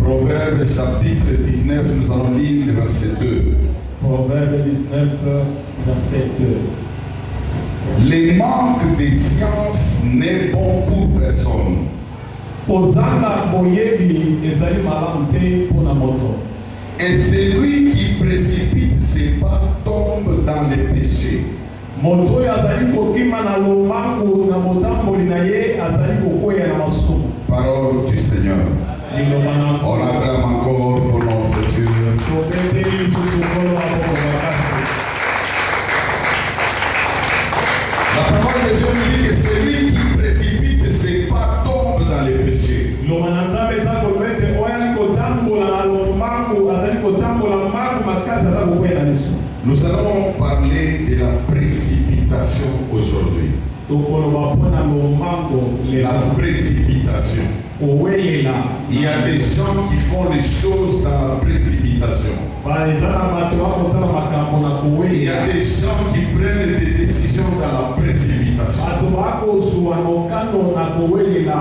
Proverbe chapitre 19, nous allons lire le verset 2. Proverbe 19, verset 2. Le manque de science n'est bon pour personne. Et celui qui précipite ses pas tombe dans les péchés. Parole du Seigneur. On acclame encore pour notre Dieu. La parole de Dieu nous dit que celui qui précipite ses pas tombe dans les péchés. Nous allons parler de la précipitation aujourd'hui. La précipitation. Il y a des gens qui font les choses dans la précipitation. Il y a des gens qui prennent des décisions dans la précipitation.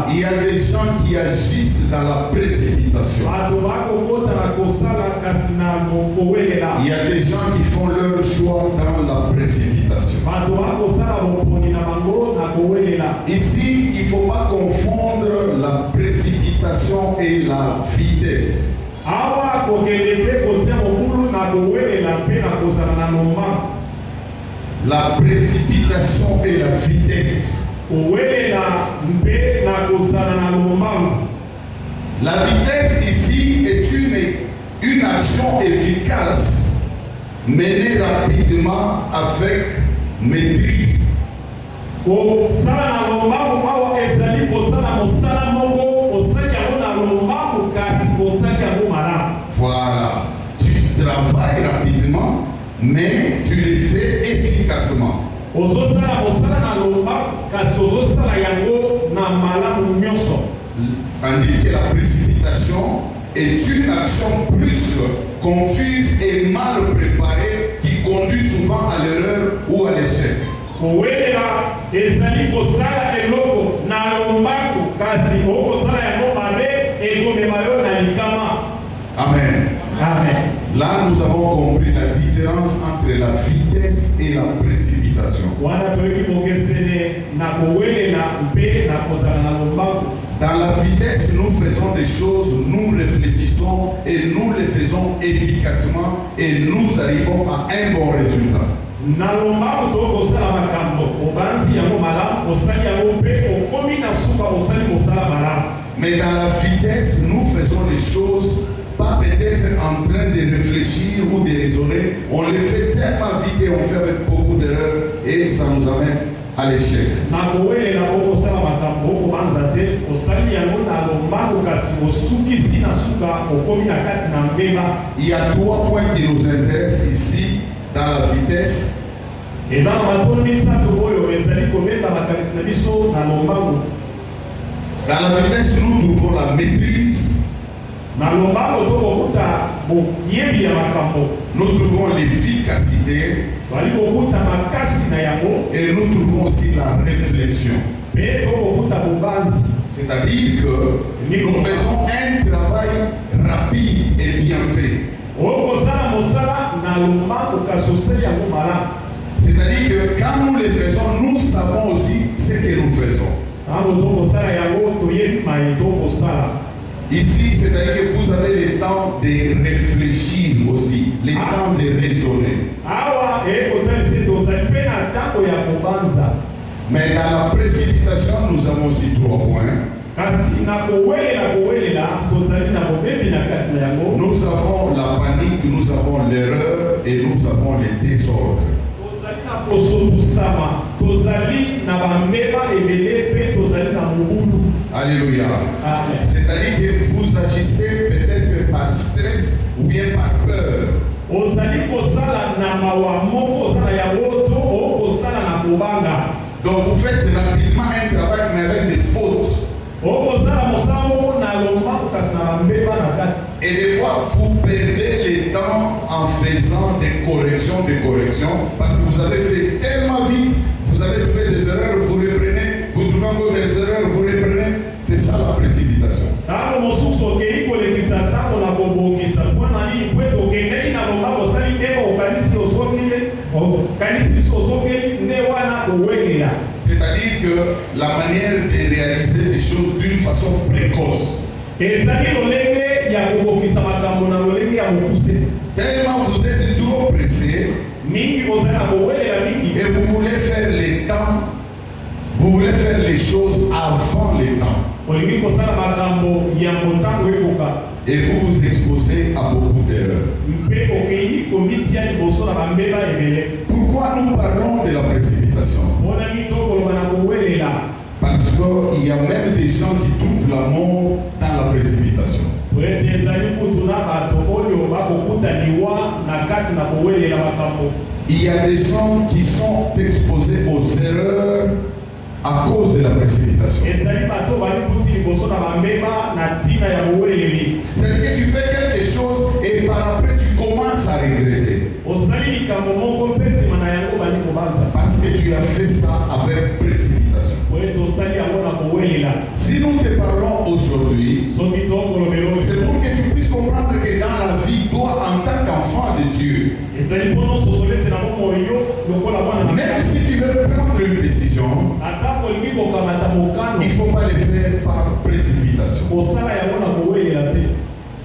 Il y a des gens qui agissent dans la précipitation. Il y a des gens qui font leur choix dans la précipitation. Ici, il ne faut pas confondre la précipitation et la vitesse. La précipitation et la vitesse. La vitesse ici est une action efficace menée rapidement avec maîtrise. Voilà, tu travailles rapidement, mais tu le fais efficacement. confuse et mal préparée qui conduit souvent à l'erreur ou à l'échec. Amen. Amen. Là, nous avons compris la différence entre la vitesse et la précipitation. Dans la vitesse, nous faisons des choses, nous réfléchissons et nous les faisons efficacement et nous arrivons à un bon résultat. Mais dans la vitesse, nous faisons les choses pas peut-être en train de réfléchir ou de raisonner. On les fait tellement vite et on fait avec beaucoup d'erreurs et ça nous amène à l'échec. Il y a 3 points qui nous intéressent ici dans la vitesse. Dans la vitesse, nous trouvons la maîtrise. Nous trouvons l'efficacité et nous trouvons aussi la réflexion. C'est-à-dire que nous faisons un travail rapide et bien fait. C'est-à-dire que quand nous les faisons, nous savons aussi ce que nous faisons. Ici, c'est-à-dire que vous avez le temps de réfléchir aussi, le temps de raisonner. Mais dans la précipitation, nous avons aussi 3 points. Nous avons la panique, nous avons l'erreur et nous avons le désordre. Alléluia. C'est-à-dire que vous agissez peut-être par stress ou bien par peur. Donc vous faites rapidement un travail mais avec des fautes. Et des fois vous perdez le temps en faisant des corrections, parce que vous avez fait tellement vite, vous avez trouvé des erreurs, vous reprenez, vous trouvez encore des erreurs, vous reprenez. C'est ça la précipitation. C'est-à-dire que la manière de réaliser des choses d'une façon précoce. Tellement vous êtes trop pressé et vous voulez faire les temps, vous voulez faire les choses avant les temps. Et vous vous exposez à beaucoup d'erreurs. Pourquoi nous parlons de la précipitation? Parce qu'il y a même des gens qui trouvent l'amour dans la précipitation. Il y a des gens qui sont exposés aux erreurs à cause de la précipitation. C'est-à-dire que tu fais quelque chose et par après tu commences à regretter. Parce que tu as fait ça avec précipitation. Si nous te parlons aujourd'hui, c'est pour que tu puisses comprendre que dans la vie, toi en tant qu'enfant de Dieu, même si tu veux prendre une décision, il ne faut pas le faire par précipitation.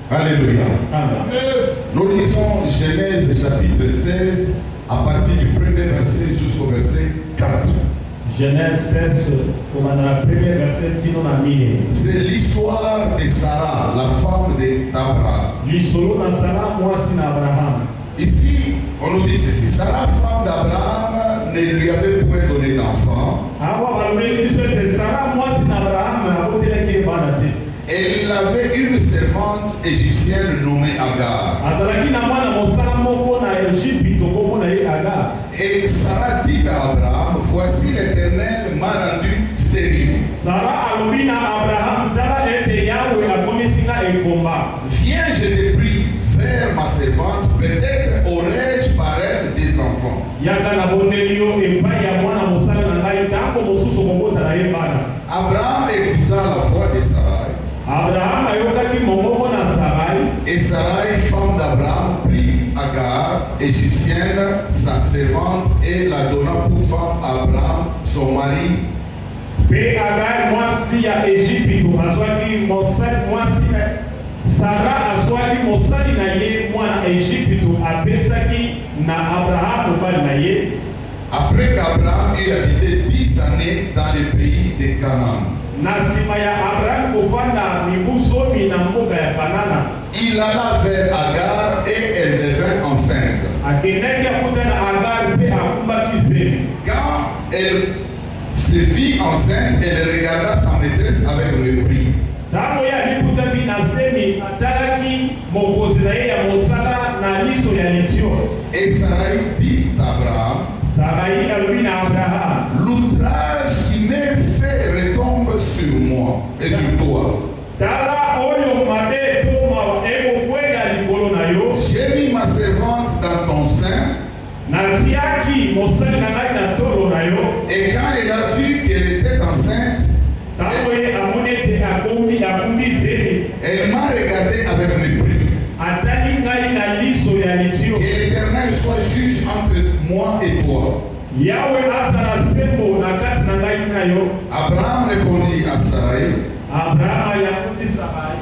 Alléluia. Nous lisons Genèse chapitre 16 à partir du premier verset jusqu'au verset 4. Genèse 16, comme dans la première verset, c'est l'histoire de Sarah, la femme d'Abraham. Ici, on nous dit ceci: Sarah, femme d'Abraham, ne lui avait point donné d'enfant. Elle avait une servante égyptienne nommée Agar. Et Sarah dit à Abraham: voici l'Éternel m'a rendu stérile. Viens, je te prie, vers ma servante Abraham écouta la voix de Sarai. Abraham ayokaki mongongo na Sarai. Et Sarai, femme d'Abraham, prit Agar, égyptienne, sa servante, et la donna pour femme à Abraham, son mari. Pe Agar mwasi ya Egypte azwaki mwasi Sara azwaki mosali na ye mwana Egypte apesaki na Abraham mobali na ye. Après qu'Abraham eut habité 10 années dans le pays de Canaan, Na sima ya Abraham kufanda mibusomi na mboga ya Kanana, il alla vers Agar et elle devint enceinte. akendaki akutana Agar pe akumbaki zemi. Quand elle se vit enceinte, elle regarda sa maîtresse avec mépris. Tango ye alikutaki na zemi atalaki mokonzi na ye ya mosala na liso ya litio. Et Sarai dit à Abraham, Sarai alobi na Abraham, l'outrage qui m'est fait retombe sur moi et sur toi. tala oyo mabe toma ekokwega likolo na yo. J'ai mis ma servante dans ton sein, Natiaki mosali na ngai na tolo na yo. et quand elle a vu qu'elle était enceinte, Tango ye amoni ete akumbi zemi, elle m'a regardé avec mépris. atali ngai na liso ya litio. Que l'Éternel soit juge entre moi et toi. Yawe azala sembo na kati na ngai na yo. Abraham répondit à Sarai, Abraham ayakuti Sarai,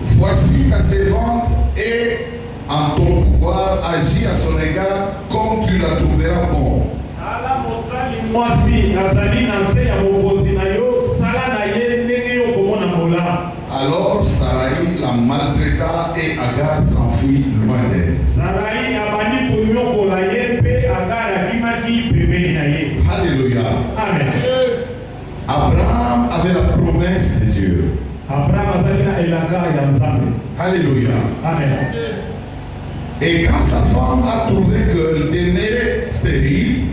voici ta servante et en ton pouvoir agis à son égard comme tu la trouveras bon. tala mosali mwasi azali na se ya mokonzi na yo, sala na ye ndenge yo komona mola. Alors Sarai la maltraita et Agar s'enfuit loin d'elle. Sarai abandi konyokola ye mpe Agar akimaki pembeni na ye. Alléluia. Amen. Abraham avait la promesse de Dieu. Abraham azali na elaka ya Nzambe. Alléluia. Amen. Et quand sa femme a trouvé qu'elle demeurait stérile,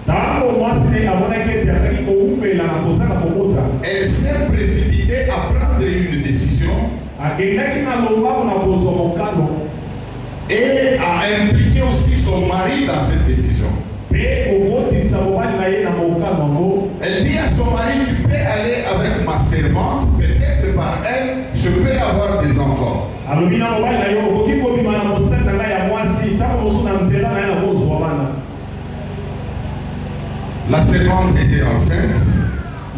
Tango mwasi ne amonaki ete azali kowumela na kosala kobota, elle s'est précipitée à prendre une décision akendaki na lombango na kozwa mokano et a impliqué aussi son mari dans cette décision. mpe kokotisa mobali na ye na mokano yango. Elle dit à son mari, tu peux aller avec ma servante, peut-être par elle, je peux avoir des enfants. Alobi na mobali na yo, okoki kobima na mosali na ngai ya mwasi ntango mosusu na nzela na ye na kozwa bana. La servante était enceinte.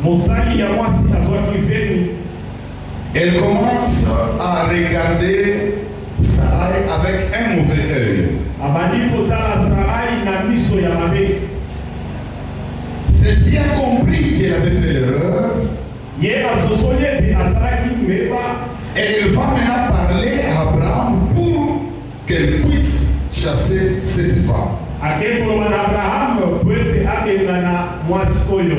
Mosali ya mwasi azwaki zemi. Elle commence à regarder Sarai avec un mauvais œil. Abandi kotala Sarai na miso ya mabe. C'est-il a compris qu'elle avait fait l'erreur Ye asosoli ete asalaki mbeba. et elle va maintenant parler à Abraham pour qu'elle puisse chasser cette femme. Akekoloba na Abraham po ete akenda na mwasi oyo.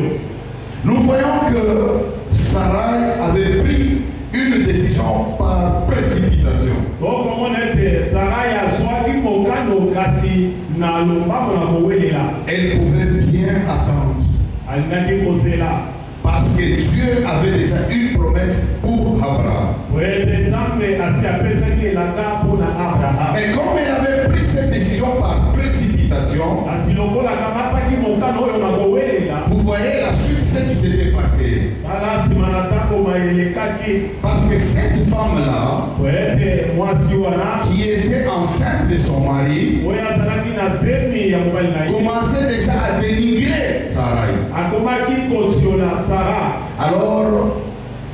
Nous voyons que Sarai avait pris une décision par précipitation. Tokomona ete Sarai azwaki mokano kasi na lombango na kowelela. Elle pouvait bien attendre Alingaki kozela. parce que Dieu avait déjà une promesse pour Abraham. Po ete Nzambe asi apesaki elaka mpona Abraham. Mais comme elle avait pris cette décision par précipitation, Kasi lokola akamataki mokano oyo na kowelela, vous voyez la suite, ce qui s'était passé. tala nsima na ntango mayelekaki. Parce que cette femme-là, Po ete mwasi wana qui était enceinte de son mari, oyo azalaki na zemi ya mobali na ye commençait déjà à dénigrer Sarai. akomaki kotiola Sara. Alors,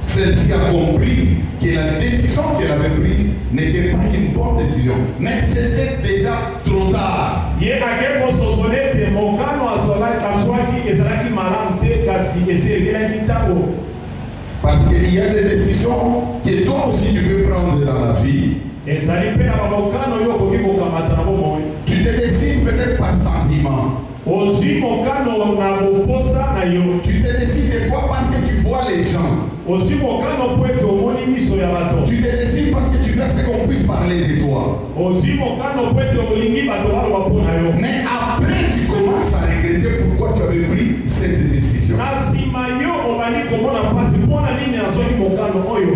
celle-ci a compris que la décision qu'elle avait prise n'était pas une bonne décision. Mais c'était déjà trop tard. Ye ake kososole ete mokano azwaki ezalaki malamu te kasi esekelaki ntango. Parce qu'il y a des décisions que toi aussi tu peux prendre dans la vie. Ezali mpe na bamokano oyo okoki kokamata na bomoi. Tu te décides peut-être par sentiment. Ozwi mokano na boposa na yo. Tu te décides des fois parce que tu vois les gens. Ozwi mokano po ete omoni miso ya bato. Tu te décides parce que tu veux ce qu'on puisse parler de toi. Ozwi mokano po ete olingi bato baloba mpo na yo. Mais après, tu commences à regretter pourquoi tu avais pris cette décision. Na nsima yo obandi komona mpasi mpo na nini azwaki mokano oyo.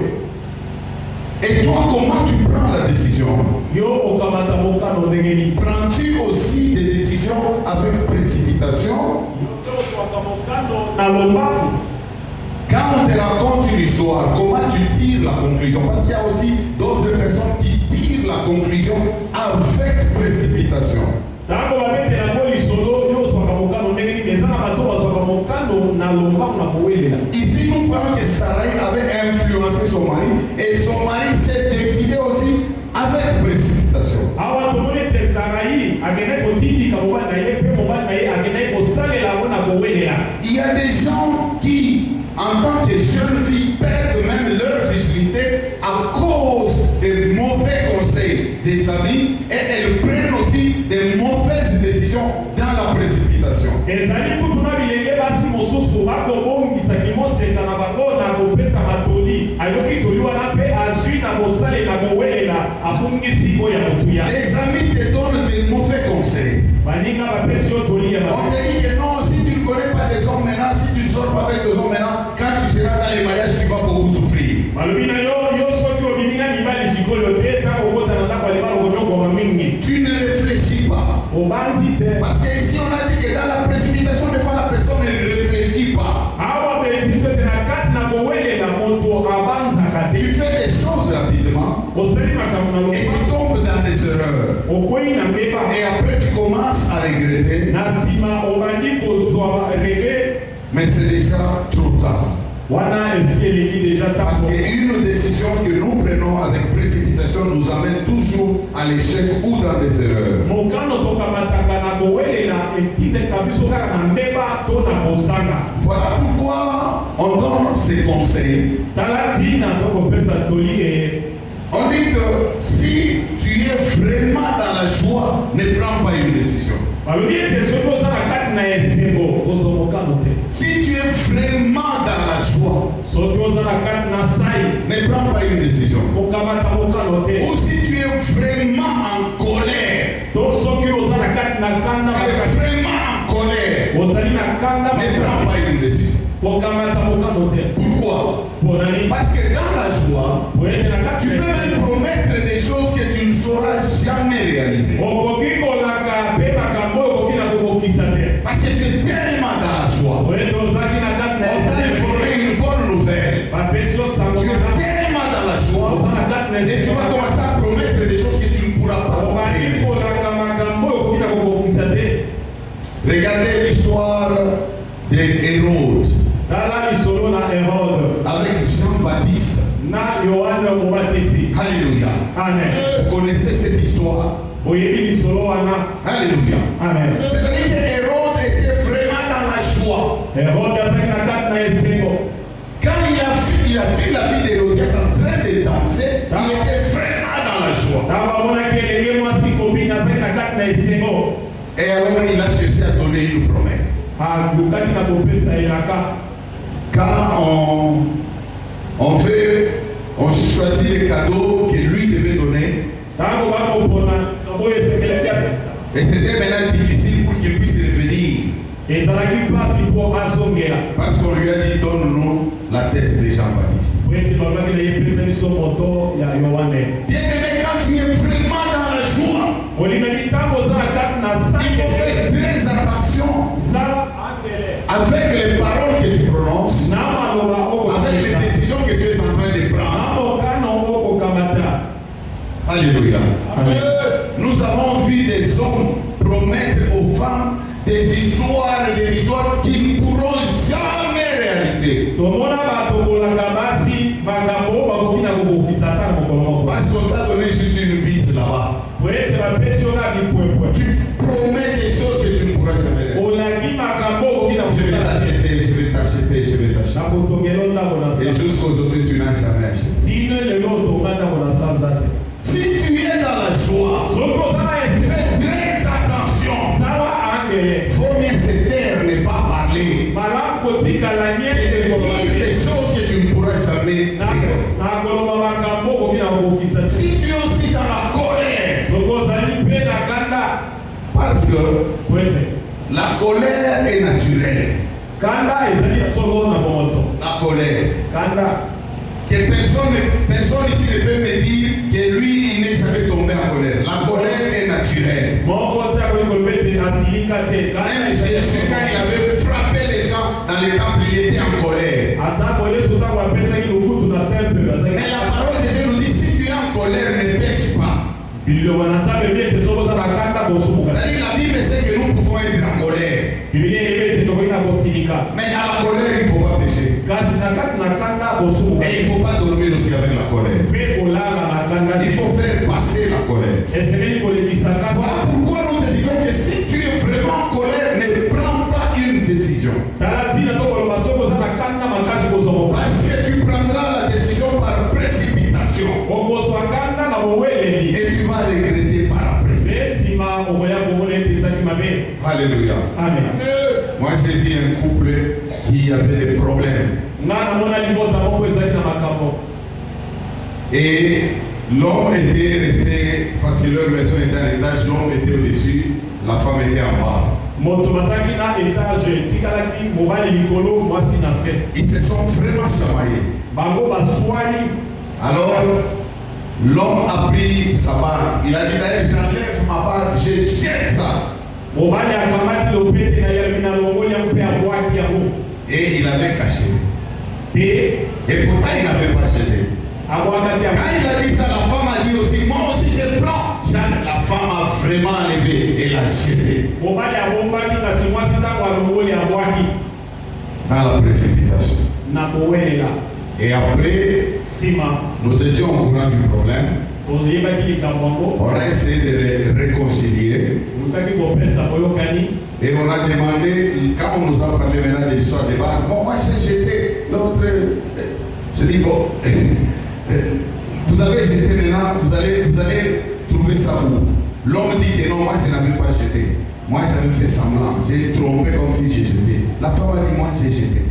Et toi, comment tu prends la décision? Yo okamata mokano ndenge nini. Prends-tu aussi des décisions avec précipitation? Yo tozwaka mokano na lombangu. Quand on te raconte une histoire, comment tu tires la conclusion? Parce qu'il y a aussi d'autres personnes qui tirent la conclusion avec précipitation. Ici, nous voyons que Sarai avait influencé son mari et son mari s'est décidé aussi avec précipitation. Il y a des gens qui, en tant que jeunes filles, perdent même leur virginité à cause des mauvais conseils des amis et elles prennent aussi des mauvaises décisions dans la précipitation. Les amis te donnent des mauvais conseils. On te dit que non, si tu ne connais pas des hommes maintenant, si tu ne sors pas avec des hommes maintenant, quand tu seras dans les mariages, tu vas beaucoup souffrir. Tu ne réfléchis pas. Parce que ici on a dit que dans la précipitation, des fois la personne ne réfléchit pas. Tu fais des choses rapidement et tu tombes dans des erreurs. Et après tu commences à regretter. Mais c'est déjà trop tard. Parce qu'une décision que nous prenons avec précipitation nous amène toujours à l'échec ou dans des erreurs. Voilà pourquoi on donne ces conseils. On dit que si tu es vraiment dans la joie, ne prends pas une décision. Si tu es vraiment dans la joie, ne prends pas une décision. Ou si tu es vraiment en colère, tu es vraiment en colère, ne prends pas une décision. Pourquoi? Parce que dans la joie, tu peux même promettre des choses que tu ne sauras jamais réaliser. Parce que tu es tellement dans la joie. On t'a informé une bonne nouvelle. Tu es tellement dans la joie et tu vas commencer à promettre des choses que tu ne pourras pas réaliser. Regardez l'histoire d'Hérode. Avec Jean-Baptiste. Alléluia. Amen. Vous connaissez cette histoire. Alléluia. Amen. C'est-à-dire que Hérode était vraiment dans la joie. Quand il a vu la fille d'Hérodias en train de danser, il était vraiment dans la joie. Et alors il a cherché à donner une promesse. Quand on choisit les cadeaux que lui devait donner, et c'était maintenant difficile pour qu'il puisse revenir. Parce qu'on lui a dit, donne-nous la tête de Jean-Baptiste. Bien aimé, quand tu es vraiment dans la joie, il faut faire très attention avec les paroles que tu prononces, avec les décisions que tu es en train de prendre. Alléluia. Amen. Nous avons vu des hommes promettre aux femmes des histoires qui ne pourront jamais réaliser. Parce qu'on t'a donné juste une bise là-bas. Tu promets des choses que tu ne pourras jamais réaliser. Je vais t'acheter, je vais t'acheter, je vais t'acheter. Et jusqu'aujourd'hui, tu n'as jamais acheté. Si tu es dans la joie, fais très attention. Faut mieux se taire, ne pas parler. Et de dire des choses que tu ne pourras jamais réaliser. Si tu es aussi dans la colère, parce que la colère est naturelle. La colère. Que personne ici ne peut me dire que lui, il n'est jamais tombé en colère. La colère est naturelle. Même Jésus, quand il avait frappé les gens dans les temples, il était en colère. Mais la parole de Dieu nous dit, si tu es en colère, ne pêche pas. C'est-à-dire la Bible sait que nous pouvons être en colère. Mais dans la colère, il ne faut pas pécher. Et il ne faut pas dormir aussi avec la colère. Il faut faire passer la colère. Voilà pourquoi nous te disons que si tu es vraiment en colère, ne prends pas une décision. Parce que tu prendras la décision par précipitation. Et tu vas regretter par après. Alléluia. Amen. Moi j'ai vu un couple qui avait des problèmes. Et l'homme était resté, parce que leur maison était à l'étage, l'homme était au-dessus, la femme était en bas. Ils se sont vraiment chamaillés. Alors, l'homme a pris sa barre. Il a dit d'ailleurs, j'enlève ma barre, je jette ça. Et il avait caché. Et pourtant, il n'avait pas jeté. Quand il a dit ça, la femme a dit aussi, moi aussi je prends. La femme a vraiment enlevé et l'a jeté. Dans la précipitation. Et après, nous étions au courant du problème. On a essayé de les réconcilier. Et on a demandé, quand on nous a parlé maintenant de l'histoire des barres, bon, moi j'ai jeté, l'autre, je dis bon, vous avez jeté maintenant, vous allez trouver ça où? L'homme dit que non, moi je n'avais pas jeté. Moi j'avais fait semblant, j'ai trompé comme si j'ai jeté. La femme a dit, moi j'ai jeté.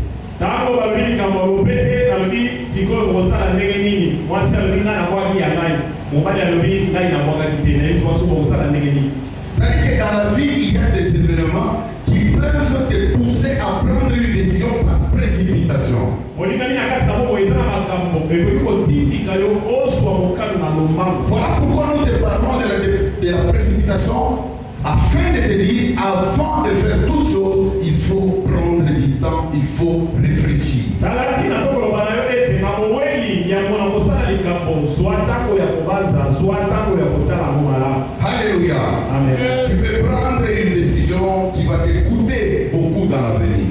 C'est-à-dire que dans la vie, il y a des événements qui peuvent te pousser à prendre une décision par précipitation. Voilà pourquoi nous te parlons de la précipitation, afin de te dire, avant de faire toute chose, il faut prendre du temps, il faut réfléchir. Alléluia. Amen. Tu peux prendre une décision qui va te coûter beaucoup dans l'avenir.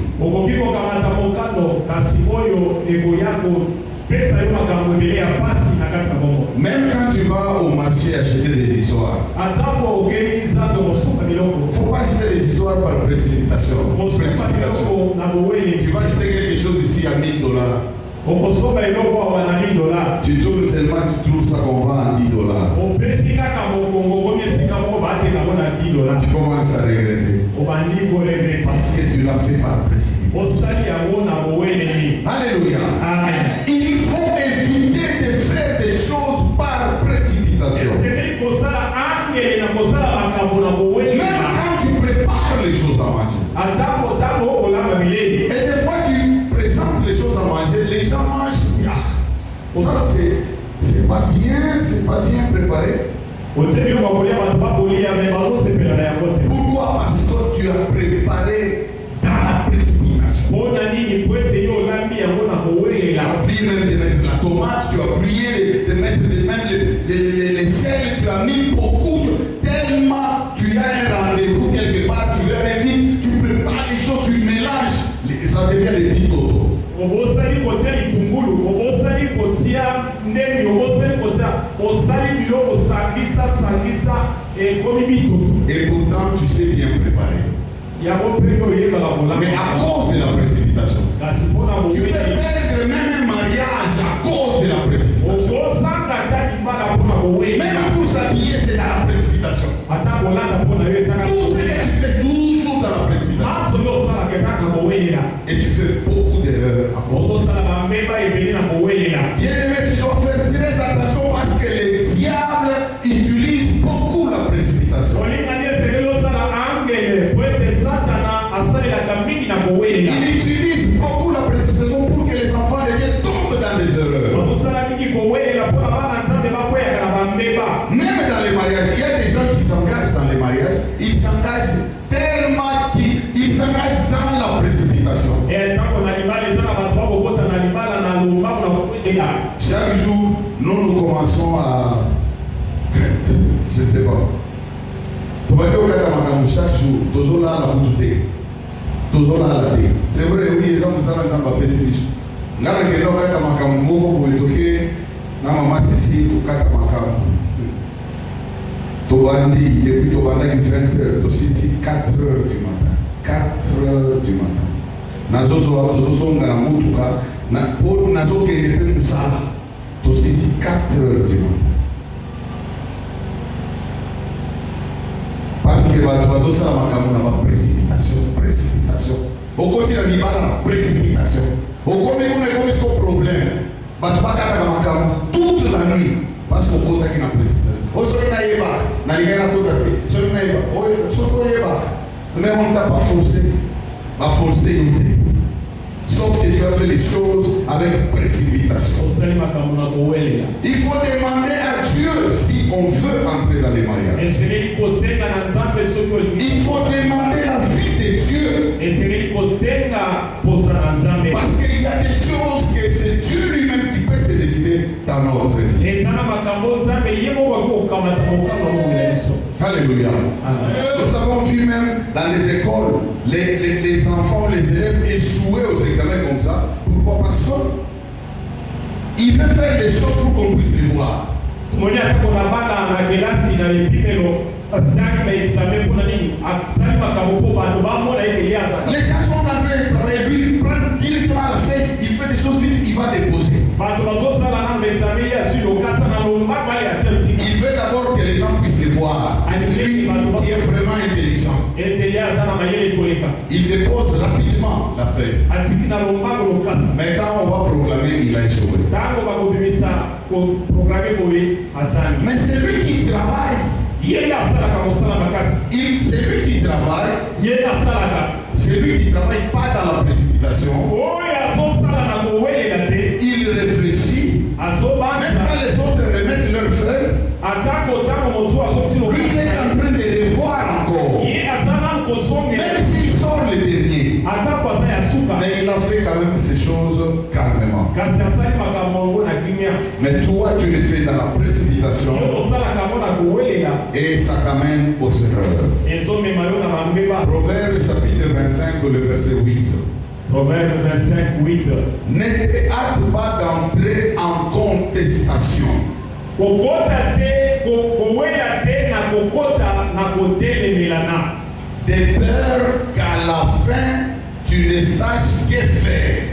Même quand tu vas au marché acheter des histoires, il ne faut pas acheter des histoires par précipitation. Tu vas acheter quelque chose ici à $1000. Tu tournes seulement, tu trouves ça qu'on vend à $10. Tu commences à regretter. Parce que tu l'as fait par précipitation. Alléluia. Amen. Il faut éviter de faire des choses par précipitation. Même quand tu prépares les choses à manger. Et des fois tu présentes les choses à manger, les gens mangent. Ça c'est pas bien préparé. Pourquoi? Parce que tu as préparé dans la précipitation. Tu as oublié même de mettre la tomate, tu as oublié de mettre même les sels, tu as mis beaucoup, tellement tu as un rendez-vous quelque part, tu veux aller vite, tu prépares les choses, tu mélanges, ça devient des petits totos. Et pourtant tu sais bien préparer. Mais à cause de la précipitation, tu peux perdre même un mariage à cause de la précipitation. Même pour s'habiller, c'est dans la précipitation. Tout ce que tu fais toujours dans la précipitation. Et tu fais beaucoup d'erreurs à cause de ça. Bien-aimé, tu dois faire très attention parce que le diable utilise beaucoup la précipitation. Il utilise beaucoup la précipitation pour que les enfants de Dieu tombent dans des erreurs. Même dans les mariages, il y a des gens qui s'engagent dans les mariages, ils s'engagent tellement qu'ils s'engagent dans la précipitation. formation à... je ne sais pas. Tu vas dire au Katamakamu chaque jour, toujours là la bouteille. Toujours là la thé. C'est vrai, oui, les gens ne savent pas faire Nga na kenda au Katamakamu moko pour étoquer na maman Cécile au Katamakamu. Tobandi, depuis Tobanda qui fait ici 4 heures du matin. 4 heures du matin. Nazo songa na mutuka na pour nazo kende pe musala. Ici 4 heures du matin. Parce que bazo sala makamu na précipitation. Au côté de l'Ibala, précipitation. Au côté de ce problème, bato bakata makamu toute la nuit parce qu'au côté qui na précipitation. Au soleil na yeba, na ligana côté. Soleil na yeba, au soleil yeba. Mais on t'a pas forcé, une. Sauf que tu as fait les choses avec précipitation. Il faut demander à Dieu si on veut entrer dans les mariages. Il faut demander la vie de Dieu. Parce qu'il y a des choses que c'est Dieu lui-même qui peut se décider dans notre vie. Alléluia. Nous avons vu même dans les écoles, les enfants, les élèves échouer aux examens comme ça. Pourquoi? Parce qu'il veut faire des choses pour qu'on puisse les voir. Les gens sont en train de travailler, lui il prend directement la feuille, il fait des choses vite, il va déposer. Il veut d'abord que les gens puissent le voir. Et c'est lui qui est vraiment intelligent. Il dépose rapidement la feuille. Mais quand on va proclamer, il a échoué. Mais c'est lui qui travaille. C'est lui qui travaille. C'est lui qui travaille pas dans la précipitation. Il réfléchit. Même quand les autres remettent leurs feuilles, lui il est en train de les voir encore. Même s'il sort le dernier. Mais il a fait quand même ces choses calmement. Mais toi tu le fais dans la précipitation. Et ça t'amène aux erreurs. Proverbe chapitre 25, le verset 8. Proverbe 25, 8. Ne te hâte pas d'entrer en contestation. De peur qu'à la fin tu ne saches que faire.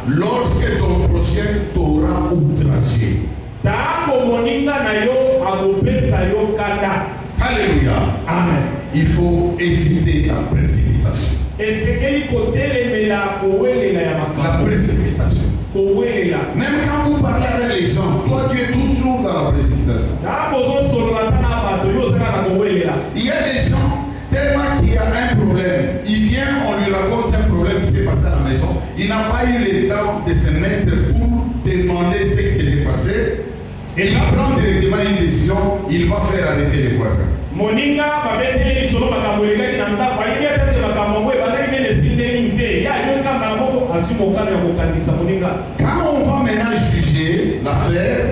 Lorsque ton prochain t'aura outragé. Alléluia. Amen. Il faut éviter la précipitation. La précipitation. Même quand vous parlez avec les gens, toi tu es toujours dans la précipitation. Il y a des gens, tellement qu'il y a un problème, il vient, on lui raconte un problème qui s'est passé à la maison, il n'a pas eu le temps de se mettre pour demander ce qui s'est passé. Et il prend directement une décision, il va faire arrêter les voisins. Quand on va maintenant juger l'affaire,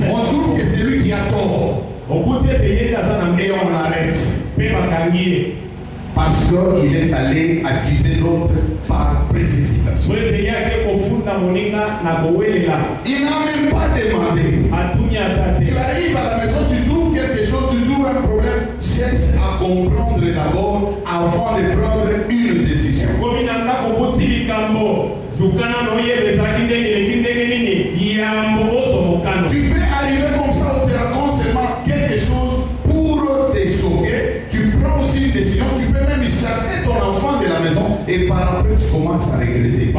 on trouve que c'est lui qui a tort. Et on l'arrête. Parce qu'il est allé accuser l'autre par précipitation. Il n'a même pas demandé. Tu arrives à la maison, tu trouves quelque chose, tu trouves un problème. Cherche à comprendre d'abord avant de prendre une décision. Tu peux arriver comme ça, on te raconte seulement quelque chose pour te choquer. Tu prends aussi une décision, tu peux même chasser ton enfant de la maison et par après tu commences à regretter.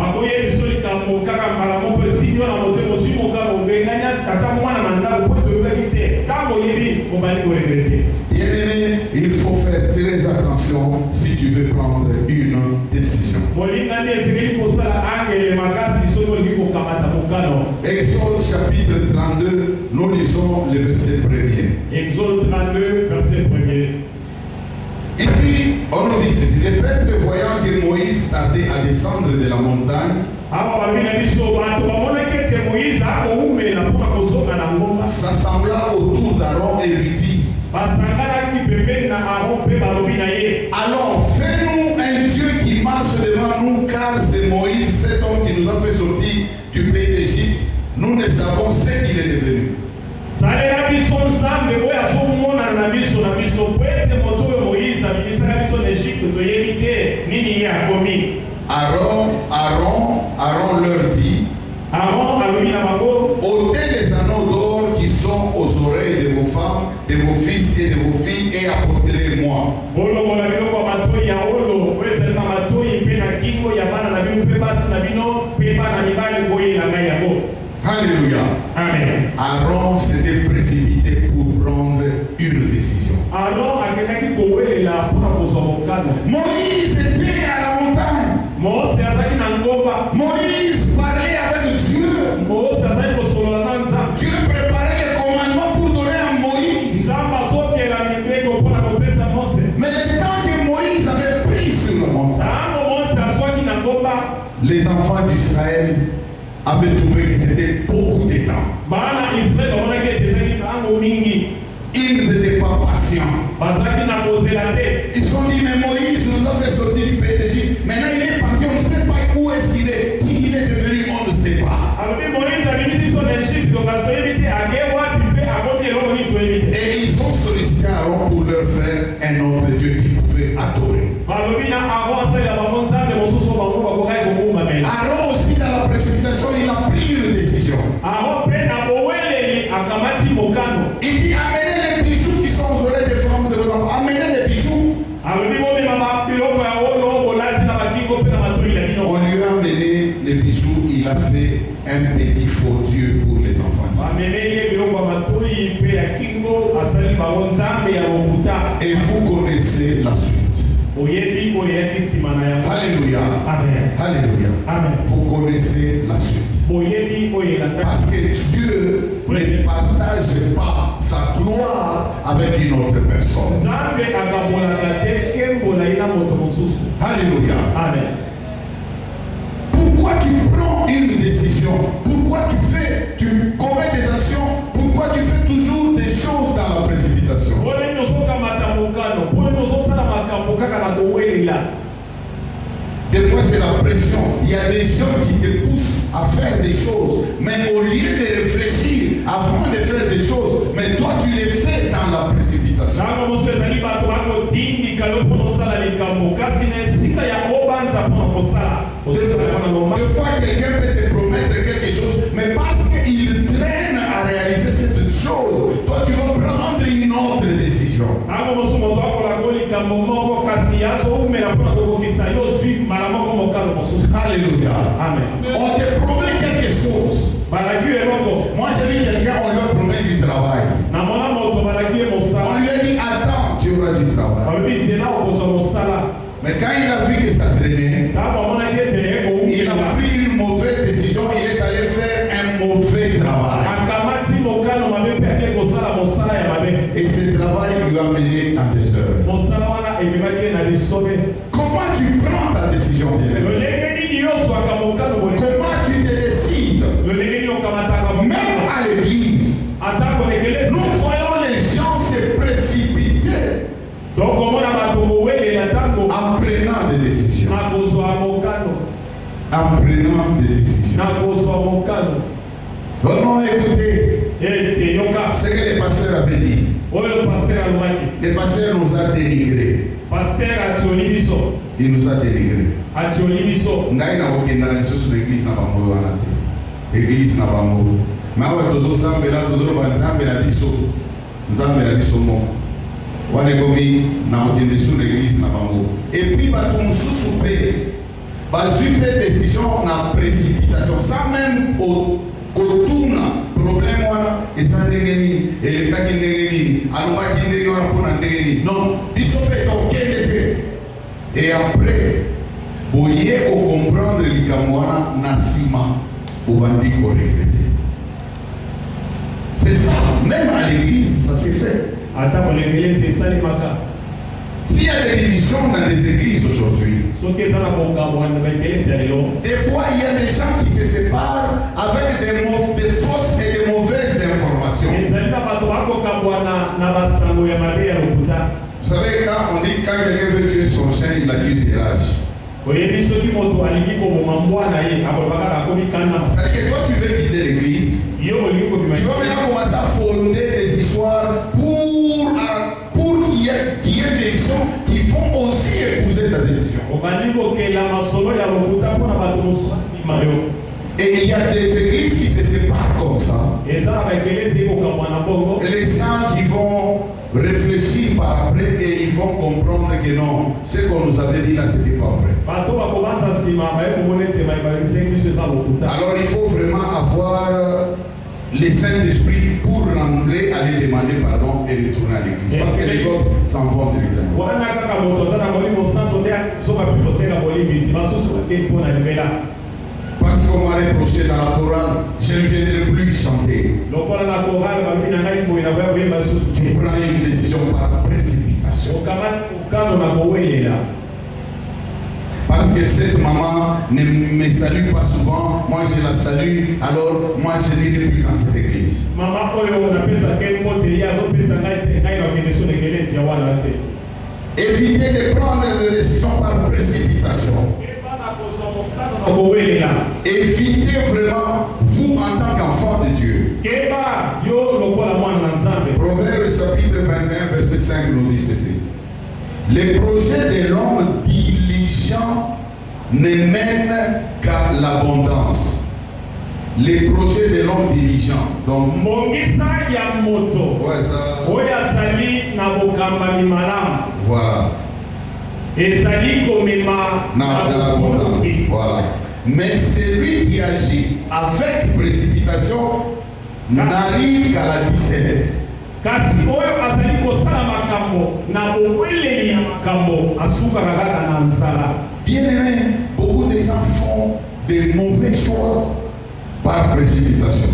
Bien-aimé, il faut faire très attention si tu veux prendre une décision. Exode chapitre 32, nous lisons le verset 1er. Exode 32, verset 1er. Ici, on nous dit ceci, le peuple voyant que Moïse tardé à descendre de la montagne, s'assembla autour d'Aaron et lui dit, alors fais-nous un Dieu qui marche devant nous, car c'est Moïse, cet homme qui nous a fait sortir du pays d'Égypte. Nous ne savons ce qu'il est devenu. Aaron leur dit, ôtez les anneaux d'or qui sont aux oreilles de vos femmes, de vos fils et de vos filles et apportez-les-moi. Alléluia. Amen. Aaron s'était précipité pour prendre une décision. Moïse était à la montagne. Moïse parlait avec Dieu. Dieu préparait les commandements pour donner à Moïse. Mais le temps que Moïse avait pris sur la montagne, les enfants d'Israël avaient trouvé que c'était beaucoup de temps. Ils n'étaient pas patients. Ils se sont dit, mais Moïse nous a fait sortir du pays d'Égypte. Maintenant il est parti, on ne sait pas où est-ce qu'il est. Qui il est devenu, on ne sait pas. Et ils ont sollicité Aaron pour leur faire un autre Dieu qu'ils pouvaient adorer. Aaron aussi dans la précipitation, il a pris une décision. Il dit, amenez les bijoux qui sont aux oreilles des femmes de vos enfants. Amenez les bijoux. On lui a amené les bijoux, il a fait un petit faux Dieu pour les enfants. Et vous connaissez la suite. Alléluia. Amen. Alléluia. Amen. Vous connaissez la suite. Parce que Dieu ne partage pas sa gloire avec une autre personne. Alléluia. Amen. Pourquoi tu prends une décision? Pourquoi tu commets des actions? Pourquoi tu fais toujours des choses dans la précipitation? Des fois c'est la pression. Il y a des gens qui te poussent à faire des choses. Mais au lieu de réfléchir avant de faire des choses, mais toi tu les fais dans la précipitation. Des fois quelqu'un peut te promettre quelque chose, mais parce qu'il traîne à réaliser cette chose, toi tu vas prendre une autre décision. Alléluia. Amen. On te promet quelque chose. Moi j'ai vu quelqu'un, on lui a promis du travail. On lui a dit, attends, tu auras du travail. Mais quand il a vu que ça traînait, il a pris une mauvaise décision, il est allé faire un mauvais travail. Et ce travail lui a mené à des heures. Comment tu prends ta décision? Comment tu te décides? Même à l'église, nous voyons les gens se précipiter en prenant des décisions. En prenant des décisions. Non, écoutez, ce que le pasteur avait dit. Le pasteur nous a dénigrés. Il nous a dénigrés. Ngai na okenda na Yesu l'église na bango wana ti. Église na bango. Ma wa tozo sambela tozo banzambela biso. Nzambela biso mo. Wana komi na okende sur l'église na bango. Et puis ba tumususu pe. Ba zumbe décision na précipitation sans même kotuna problème wana esa ndenge nini elekaki ndenge nini alobaki ndenge wana mpona ndenge nini non biso mpe tokende te. Et après boye kocomprendre likambo wana na nsima obandi koregrete. C'est ça, même à l'église ça s'est fait. S'il y a des divisions dans les églises aujourd'hui, des fois il y a des gens qui se séparent avec des fausses et des mauvaises informations. Vous savez, quand on dit quand quelqu'un veut tuer son chien, il accuse ses rages. C'est-à-dire que toi tu veux quitter l'église, tu vas maintenant commencer à fonder des histoires pour qu'il y ait des gens qui vont aussi épouser ta décision. Et il y a des églises qui se séparent comme ça. Et les gens qui vont réfléchir par après et ils vont comprendre que non, ce qu'on nous avait dit là, c'était pas vrai. Alors il faut vraiment avoir le Saint-Esprit pour rentrer, aller demander pardon et retourner à l'église. Parce que les autres s'en vont directement. Parce qu'on m'a reproché dans la chorale, je ne viendrai plus chanter. Tu prends une décision par précipitation. Parce que cette maman ne me salue pas souvent, moi je la salue, alors moi je n'irai plus dans cette église. Évitez de prendre des décisions par précipitation. Évitez vraiment, vous en tant qu'enfant de Dieu. Proverbe chapitre 21, verset 5 nous dit ceci. Les projets de l'homme diligent ne mènent qu'à l'abondance. Les projets de l'homme diligent. Donc, ouais, ça. Voilà. Voilà. Mais celui qui agit avec précipitation n'arrive qu'à la 17. Bien aimé, beaucoup de gens font des mauvais choix par précipitation.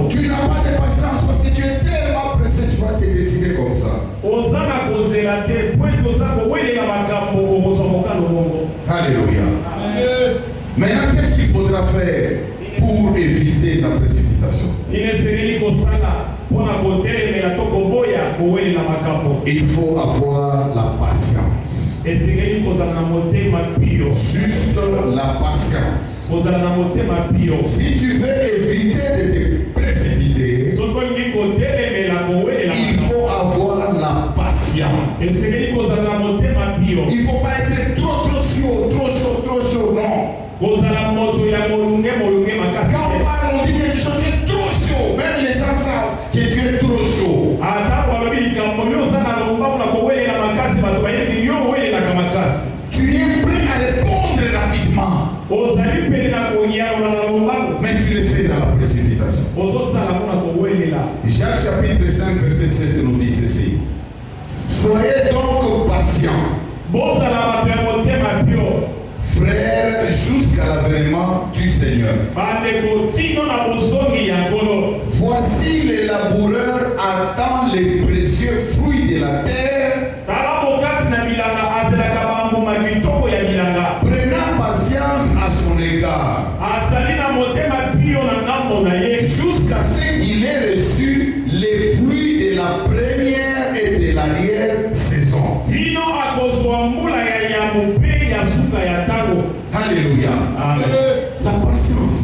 Tu n'as pas de patience parce que tu es tellement pressé, tu vas te décider comme ça. Alléluia. Maintenant, qu'est-ce qu'il faudra faire pour éviter la précipitation? Il faut avoir la patience. Juste la patience. Si tu veux éviter de te précipiter, il faut avoir la patience. Il ne faut pas être trop chaud, non. Quand on parle, on dit quelque chose qui est trop chaud. Même les gens savent que tu es trop chaud. Tu es prêt à répondre rapidement. Mais tu le fais dans la précipitation. Jacques chapitre 5 verset 7 nous dit ceci. Soyez donc patients, frères, jusqu'à l'avènement du Seigneur. Voici les laboureurs attendent les précieux fruits de la terre, prenant patience à son égard, jusqu'à ce qu'il ait reçu les pluies de la première et de l'arrière-saison. Alléluia. La patience.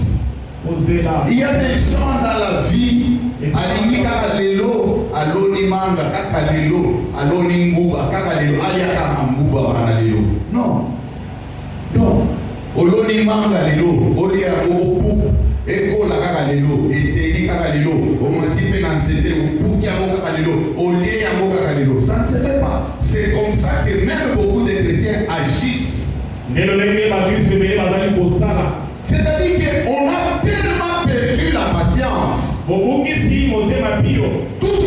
Il y a des gens dans la vie, alingi kaka lelo, aloni manga, kaka lelo, aloni nguba, kaka lelo, aliaka nguba wana lelo. Non. Non. Oloni manga lelo, olia opu, eko la kaka lelo, eteli kaka lelo, omatipe na nzete, opuki yango kaka lelo, olie yango kaka lelo. Ça ne se fait pas. C'est comme ça que même beaucoup de chrétiens agissent. C'est-à-dire qu'on a tellement perdu la patience. Toutes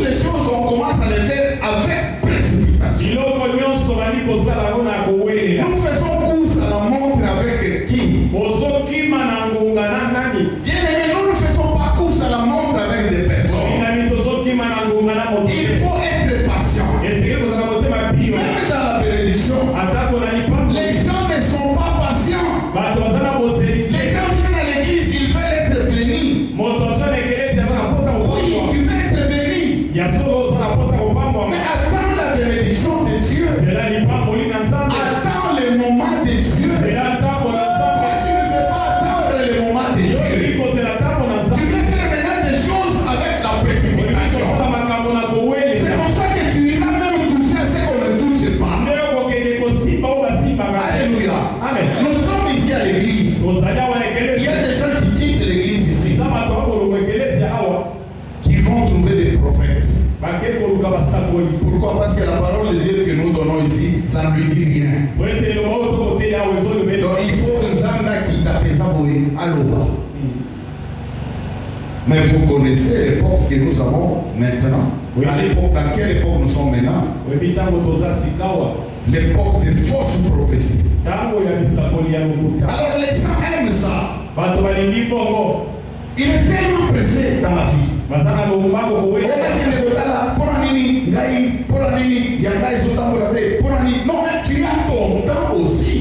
les choses, on commence à les faire avec précipitation. Nous faisons course à la montre avec qui? Bien aimé, nous ne faisons pas course à la montre avec des personnes. Il ya solo sana posa kupambwa. Mais attends la bénédiction de Dieu. Ela ni pambo li na nzambe. Attends le moment de Dieu. Ela tambo na nzambe. Toi, tu ne veux pas attendre le moment de Dieu. Iko zela tambo na Tu nzambe. veux faire maintenant des choses avec la précipitation. Sana makambo na koweli. C'est comme ça que tu iras même toucher ce qu'on ne touche pas. Leo kokende kosimba ou basimba. Alléluia. Amen. Nous sommes ici à l'église. Il y a des gens qui quittent l'église ici, qui vont trouver des prophètes. Pourquoi? Parce que la parole de Dieu que nous donnons ici, ça ne lui dit rien. Donc il faut un Zanda qui t'appelle à l'eau. Mais vous connaissez l'époque que nous avons maintenant. Dans quelle époque nous sommes maintenant? L'époque des fausses prophéties. Alors les gens aiment ça. Il est tellement pressé dans la vie. Non, mais tu as ton temps aussi.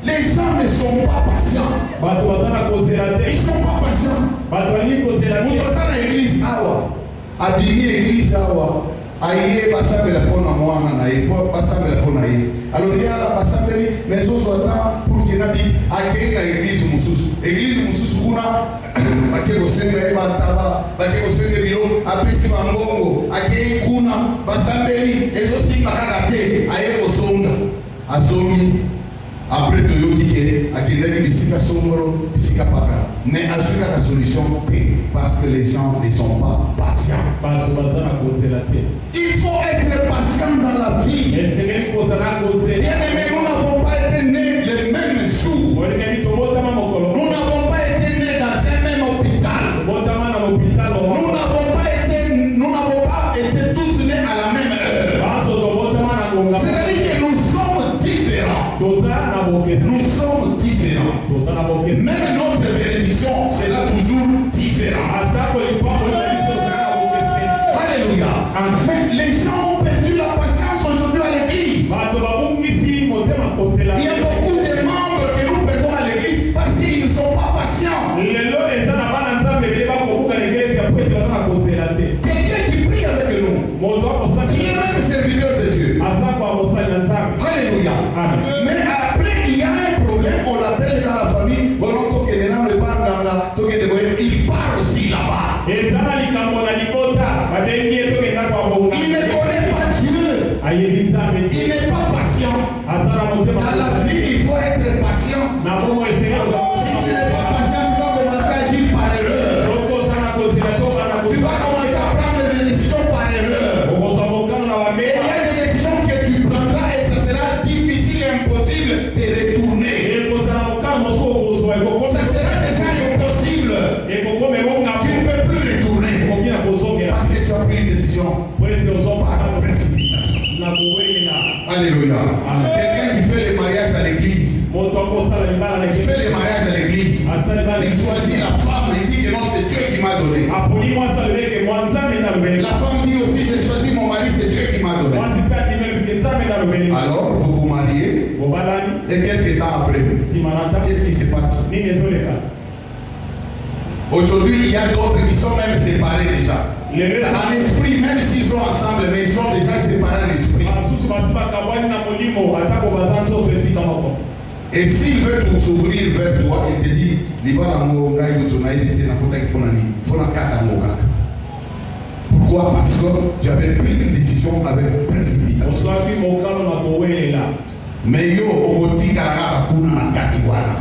Les gens ne sont pas patients. Ils ne sont pas patients. Vous êtes dans l'église, abîmer l'église, aïe, passer la bonne à moi, passer la bonne aïe. Alors il y a la passer, mais ce soit pour qu'il y ait l'église Moussous. L'église Moussous, on a bakeko senga bataba, bakeko senga bilo, apesi bangongo, akei kuna, basambeli, ezosi bakakate, aye osonga, azomi. Après tout, il y a des sombre, des paka. Mais à ce la solution, parce que les gens ne sont pas patients. Il faut être patient dans la vie. Bien aimé, nous n'avons pas été nés les mêmes jours. Nous n'avons pas été nés dans un même hôpital. Nous n'avons pas été tous nés à la même heure. C'est-à-dire que nous sommes différents. Nous sommes différents. Même notre bénédiction sera toujours différente. Alléluia. Mais les gens ont perdu la patience aujourd'hui à l'église. Il y a beaucoup de membres que nous perdons à l'église parce qu'ils ne sont pas patients. Quelqu'un qui prie avec nous, qui est même serviteur de Dieu. Alléluia. Mais après, il y a un problème, on l'appelle dans la famille, il part aussi là-bas. Il ne connaît pas Dieu. Il n'est pas patient. Dans la vie, il faut être patient. Si tu n'es pas patient, tu vas commencer à agir par erreur. Tu vas commencer à prendre des décisions par erreur. Et il y a des décisions que tu prendras et ça sera difficile et impossible de retourner. Ça sera déjà impossible. Tu ne peux plus retourner. Parce que tu as pris une décision par précipitation. Alléluia. Quelqu'un qui fait les mariages à l'église. Il fait les mariages à l'église. Il choisit la femme, il dit que non, c'est Dieu qui m'a donné. La femme dit aussi, j'ai choisi mon mari, c'est Dieu qui m'a donné. Alors, vous vous mariez, et quelques temps après, qu'est-ce qui se passe? Aujourd'hui, il y a d'autres qui sont même séparés déjà. En esprit, même s'ils sont ensemble, mais ils sont déjà séparés en esprit. Et s'il veut s'ouvrir vers toi et te dit, pourquoi? Parce que tu avais pris une décision avec précipitation. Mais yo, okoti karanga kuna na kati wana.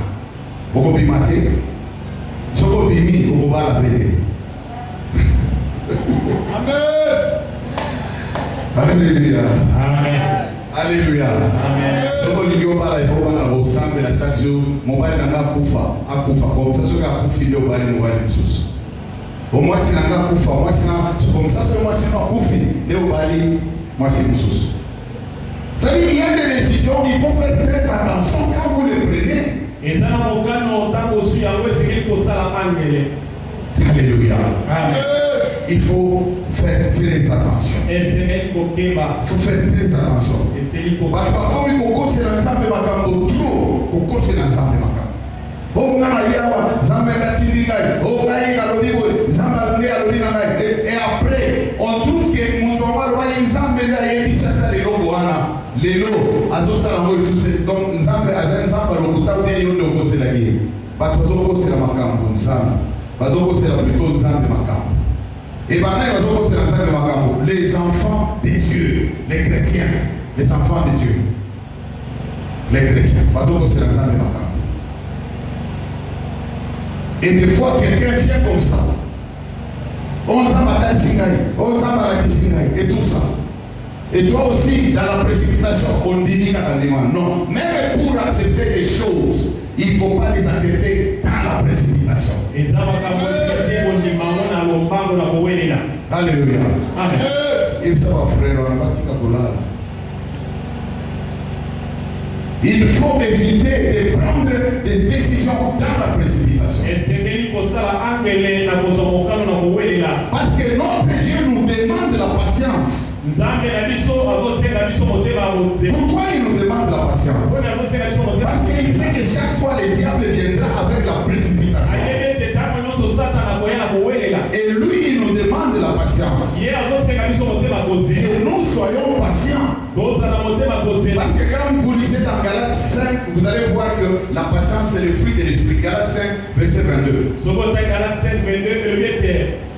Okobimate. Sokobimi okobala pele. Alléluia. Amen. Alléluia. Amen. Sokolingi obala il faut bana ensemble la chaque jour. Mobile nanga akufa comme ça soka akufi de obala mobile mususu. Au moins si nanga akufa, moi si comme ça moi si na akufi de obala moi si mususu. Ça veut dire qu'il y a des décisions, il faut faire très attention quand vous les prenez. Alléluia. Amen. Il faut faire très attention. Il faut faire très attention. Parfois, comme il faut c'est l'ensemble de trop, c'est l'ensemble de oh, on a yawa, zamba katindingai, oh, gaï, et après, makambo nzambe bazokosela plutôt nzambe makambo et bana bazokosela nzambe makambo les enfants de Dieu les chrétiens les enfants de Dieu les chrétiens bazokosela nzambe makambo et des fois quelqu'un vient comme ça on s'abat et tout ça. Et toi aussi, dans la précipitation, on dit non. Même pour accepter des choses, il ne faut pas les accepter dans la précipitation. Alléluia. Amen. Il s'en va, frère, on va il faut éviter de prendre des décisions dans la précipitation. Parce que notre Dieu nous demande la patience. Pourquoi il nous demande la patience? Parce qu'il sait que chaque fois le diable viendra avec la précipitation. Et lui, il nous demande la patience. Que nous soyons patients. Parce que quand vous lisez dans Galates 5, vous allez voir que la patience c'est le fruit de l'esprit. Galates 5, verset 22.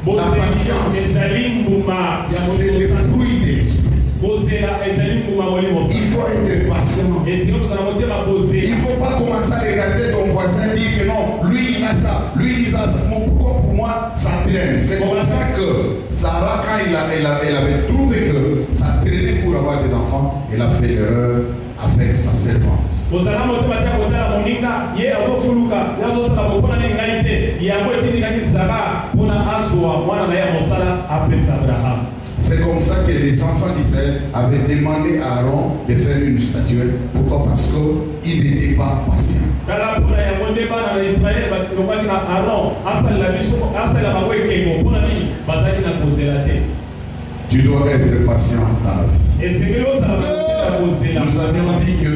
La patience, c'est le fruit de l'esprit. Il faut être patient. Il ne faut pas commencer à regarder ton voisin et dire que non, lui il a ça, lui il a ça. Pourquoi pour moi ça traîne? C'est comme ça que Sarah, quand elle avait trouvé que ça traînait pour avoir des enfants, elle a fait l'erreur avec sa servante. C'est comme ça que les enfants d'Israël avaient demandé à Aaron de faire une statuette. Pourquoi? Parce qu'il n'était pas patient. Tu dois être patient dans la vie. Nous avions dit que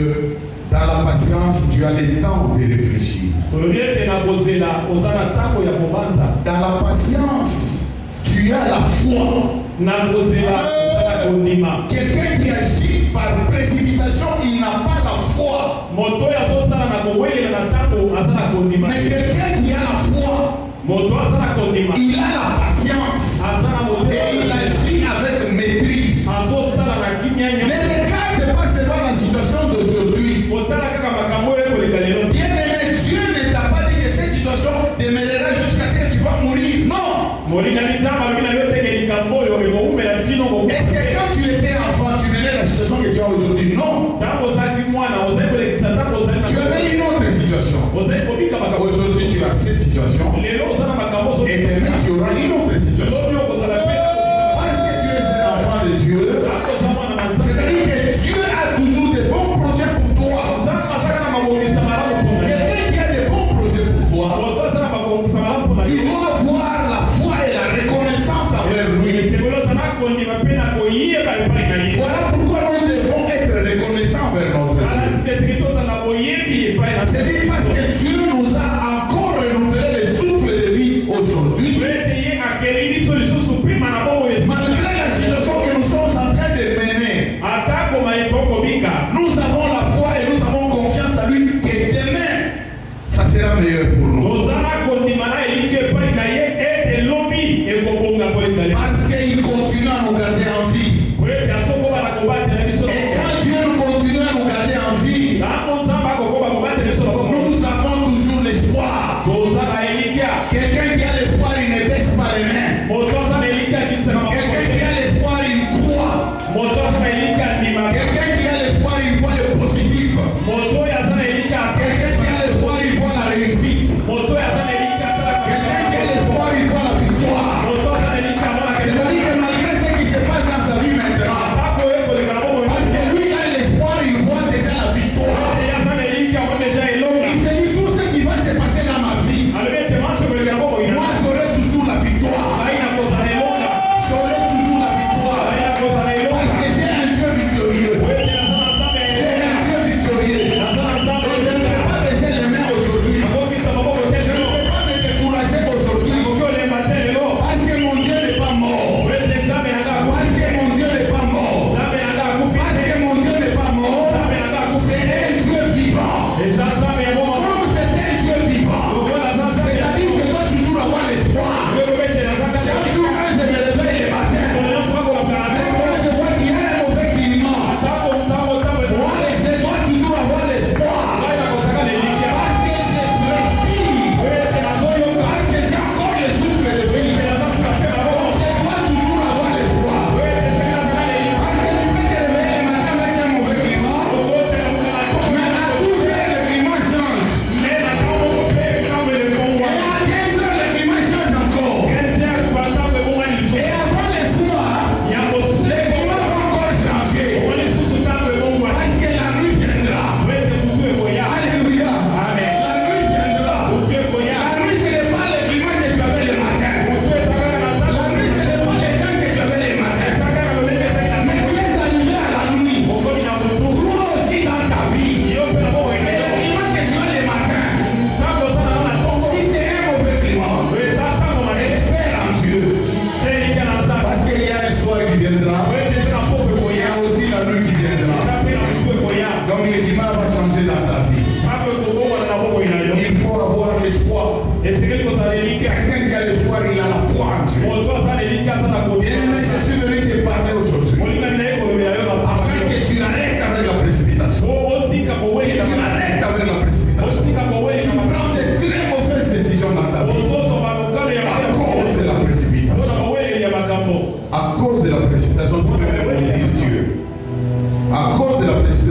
dans la patience, tu as le temps de réfléchir. Dans la patience, tu as la foi. Quelqu'un qui agit par précipitation, il n'a pas la foi. Mais quelqu'un qui a la foi, il a la patience. Et il agit avec maîtrise. Mais regarde pas seulement la situation d'aujourd'hui. Bien aimé, Dieu ne t'a pas dit que cette situation demeurera jusqu'à ce que tu vas mourir. Non. Est-ce que quand tu étais enfant, tu menais la situation que tu as aujourd'hui? Non. Tu avais une autre situation. Aujourd'hui, tu as cette situation. Et demain, tu auras une autre situation. Parce que tu es un enfant de Dieu, c'est-à-dire que Dieu a toujours des bons projets pour toi. Quelqu'un qui a des bons projets pour toi, tu dois avoir la foi et la reconnaissance envers lui. Voilà pourquoi nous devons être reconnaissants envers notre Dieu. C'est parce que Dieu nous a encore renouvelé le souffle de vie aujourd'hui. Malgré la situation que nous sommes en train de mener, nous avons la foi et nous avons confiance à lui que demain, ça sera meilleur pour nous. Parce qu'il continue à nous garder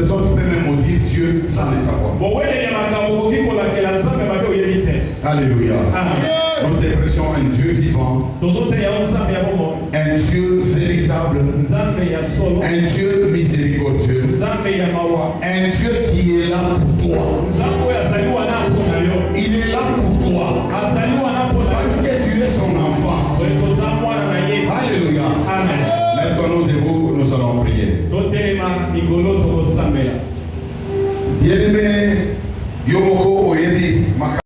de sorte que tu peux même maudire Dieu sans le savoir. Alléluia. Nous te prêchons un Dieu vivant, un Dieu véritable, un Dieu miséricordieux, un Dieu qui est là pour toi. Il est là pour toi parce que tu es son enfant. Alléluia. Maintenant, debout, nous allons prier. Bien-aimé, Yomoko